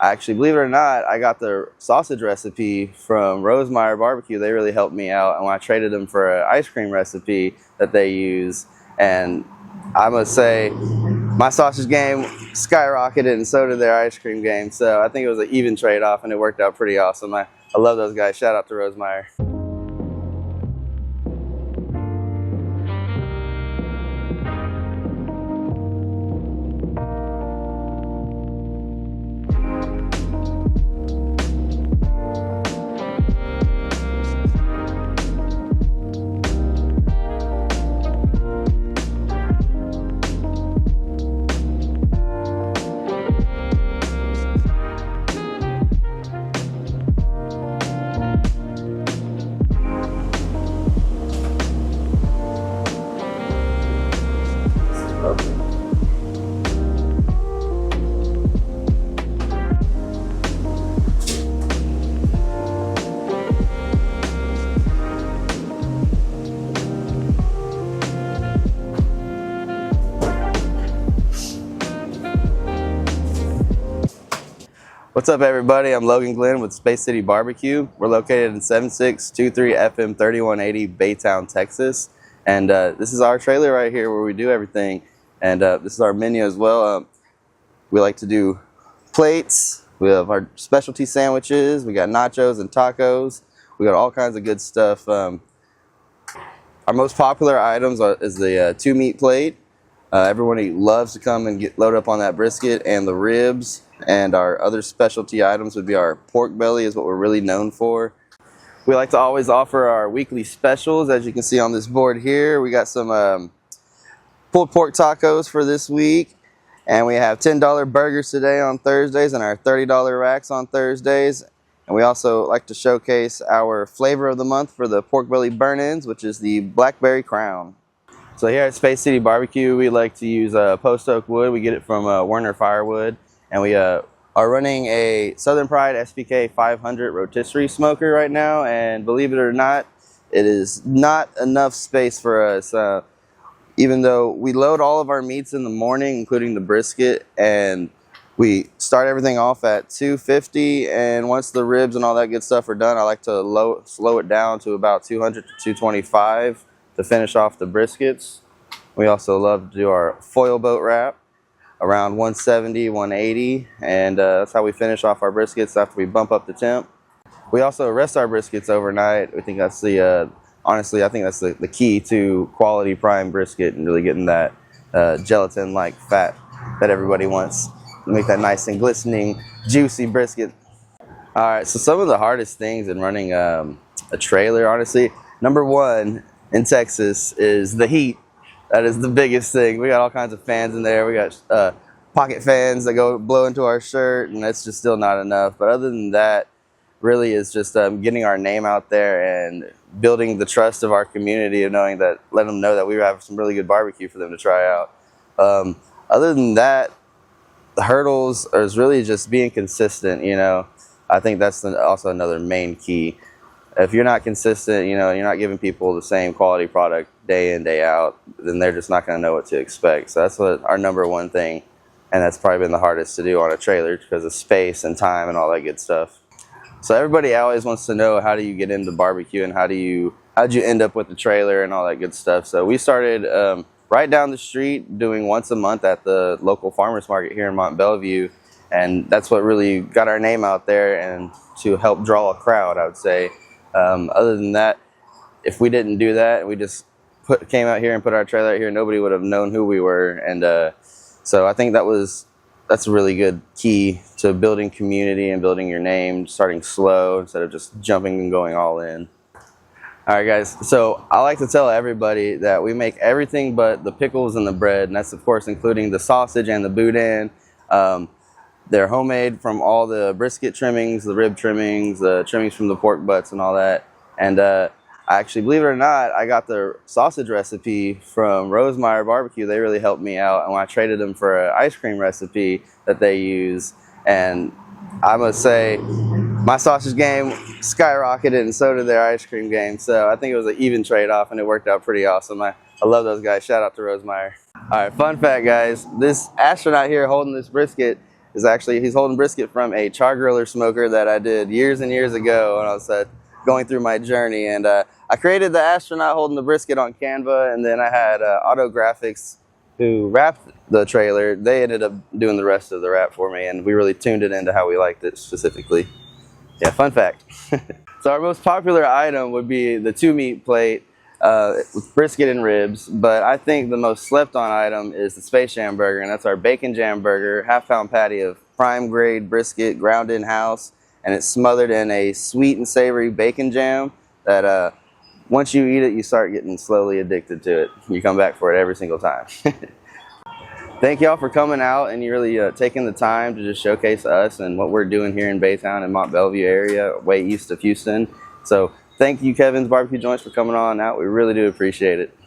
Actually, believe it or not, I got the sausage recipe from Rosemeyer Barbecue. They really helped me out, and when I traded them for an ice cream recipe that they use, and I must say, my sausage game skyrocketed, and so did their ice cream game. So I think it was an even trade-off, and it worked out pretty awesome. I love those guys. Shout out to Rosemeyer. What's up, everybody? I'm Logan Glenn with Space City BBQ. We're located in 7623 FM 3180 Baytown, Texas. And this is our trailer right here where we do everything. And this is our menu as well. We like to do plates. We have our specialty sandwiches. We got nachos and tacos. We got all kinds of good stuff. Our most popular items is the 2-meat plate. Everybody loves to come and get loaded up on that brisket and the ribs. And our other specialty items would be our pork belly, is what we're really known for. We like to always offer our weekly specials. As you can see on this board here, we got some pulled pork tacos for this week. And we have $10 burgers today on Thursdays and our $30 racks on Thursdays. And we also like to showcase our flavor of the month for the pork belly burn-ins, which is the Blackberry Crown. So here at Space City BBQ, we like to use post oak wood. We get it from Werner Firewood. And we are running a Southern Pride SPK 500 rotisserie smoker right now. And believe it or not, it is not enough space for us. Even though we load all of our meats in the morning, including the brisket, and we start everything off at 250. And once the ribs and all that good stuff are done, I like to slow it down to about 200 to 225 to finish off the briskets. We also love to do our foil boat wrap around 170, 180, and that's how we finish off our briskets after we bump up the temp. We also rest our briskets overnight. We think that's the, honestly, I think that's the key to quality prime brisket and really getting that gelatin-like fat that everybody wants to make that nice and glistening, juicy brisket. All right, so some of the hardest things in running a trailer, honestly, number one in Texas is the heat. That is the biggest thing. We got all kinds of fans in there. We got pocket fans that go blow into our shirt, and that's just still not enough. But other than that, really is just getting our name out there and building the trust of our community, of knowing that, let them know that we have some really good barbecue for them to try out. Other than that, the hurdles is really just being consistent. You know, I think that's also another main key. If you're not consistent, you know, you're not giving people the same quality product day in, day out, then they're just not going to know what to expect. So that's what our number one thing, and that's probably been the hardest to do on a trailer because of space and time and all that good stuff. So everybody always wants to know, how do you get into barbecue and how'd you end up with the trailer and all that good stuff. So we started right down the street doing once a month at the local farmers market here in Mont Belvieu, and that's what really got our name out there and to help draw a crowd, I would say. Other than that, if we didn't do that, we just came out here and put our trailer out here, nobody would have known who we were. And so I think that's a really good key to building community and building your name, starting slow instead of just jumping and going all in. All right, guys, so I like to tell everybody that we make everything but the pickles and the bread, and that's of course including the sausage and the boudin. They're homemade from all the brisket trimmings, the rib trimmings, the trimmings from the pork butts and all that. And actually, believe it or not, I got the sausage recipe from Rosemeyer Barbecue. They really helped me out. And when I traded them for an ice cream recipe that they use, and I must say, my sausage game skyrocketed, and so did their ice cream game. So I think it was an even trade-off, and it worked out pretty awesome. I love those guys. Shout out to Rosemeyer. All right, fun fact, guys. This astronaut here holding this brisket is actually, he's holding brisket from a char griller smoker that I did years and years ago when I was going through my journey. And I created the astronaut holding the brisket on Canva, and then I had Auto Graphics who wrapped the trailer. They ended up doing the rest of the wrap for me, and we really tuned it into how we liked it specifically. Yeah, fun fact. So our most popular item would be the 2-meat plate with brisket and ribs, but I think the most slept on item is the Space Jam burger, and that's our bacon jam burger, half-pound patty of prime grade brisket ground in-house, and it's smothered in a sweet and savory bacon jam that once you eat it, you start getting slowly addicted to it. You come back for it every single time. Thank y'all for coming out and you really taking the time to just showcase us and what we're doing here in Baytown and Mont Belvieu area, way east of Houston. So thank you, Kevin's Barbecue Joints, for coming on out. We really do appreciate it.